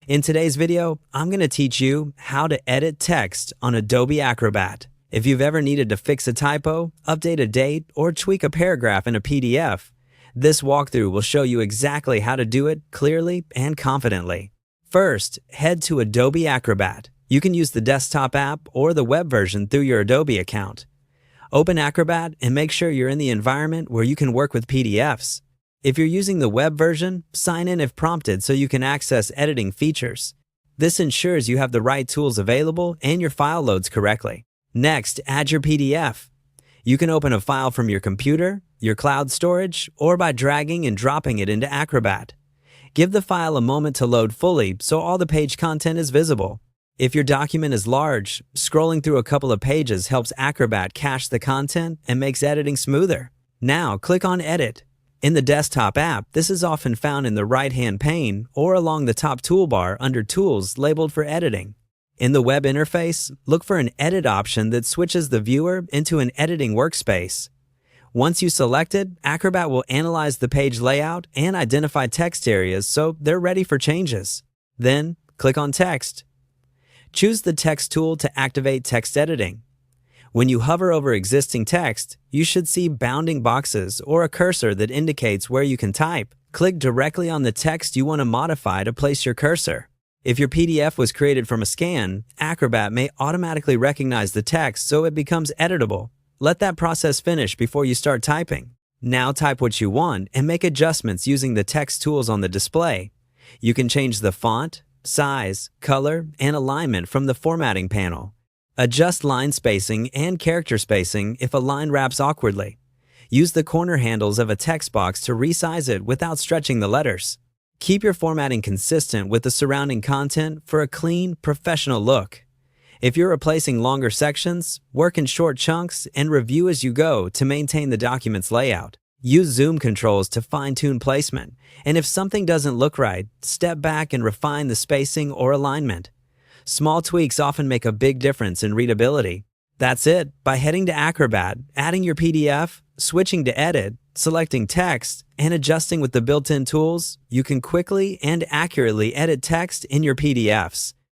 In today's video, I'm going to teach you how to edit text on Adobe Acrobat. If you've ever needed to fix a typo, update a date, or tweak a paragraph in a PDF, this walkthrough will show you exactly how to do it clearly and confidently. First, head to Adobe Acrobat. You can use the desktop app or the web version through your Adobe account. Open Acrobat and make sure you're in the environment where you can work with PDFs. If you're using the web version, sign in if prompted so you can access editing features. This ensures you have the right tools available and your file loads correctly. Next, add your PDF. You can open a file from your computer, your cloud storage, or by dragging and dropping it into Acrobat. Give the file a moment to load fully so all the page content is visible. If your document is large, scrolling through a couple of pages helps Acrobat cache the content and makes editing smoother. Now, click on Edit. In the desktop app, this is often found in the right-hand pane or along the top toolbar under Tools labeled for Editing. In the web interface, look for an Edit option that switches the viewer into an editing workspace. Once you select it, Acrobat will analyze the page layout and identify text areas so they're ready for changes. Then, click on Text. Choose the Text tool to activate text editing. When you hover over existing text, you should see bounding boxes or a cursor that indicates where you can type. Click directly on the text you want to modify to place your cursor. If your PDF was created from a scan, Acrobat may automatically recognize the text so it becomes editable. Let that process finish before you start typing. Now type what you want and make adjustments using the text tools on the display. You can change the font, size, color, and alignment from the formatting panel. Adjust line spacing and character spacing if a line wraps awkwardly. Use the corner handles of a text box to resize it without stretching the letters. Keep your formatting consistent with the surrounding content for a clean, professional look. If you're replacing longer sections, work in short chunks and review as you go to maintain the document's layout. Use zoom controls to fine-tune placement, and if something doesn't look right, step back and refine the spacing or alignment. Small tweaks often make a big difference in readability. That's it. By heading to Acrobat, adding your PDF, switching to Edit, selecting text, and adjusting with the built-in tools, you can quickly and accurately edit text in your PDFs.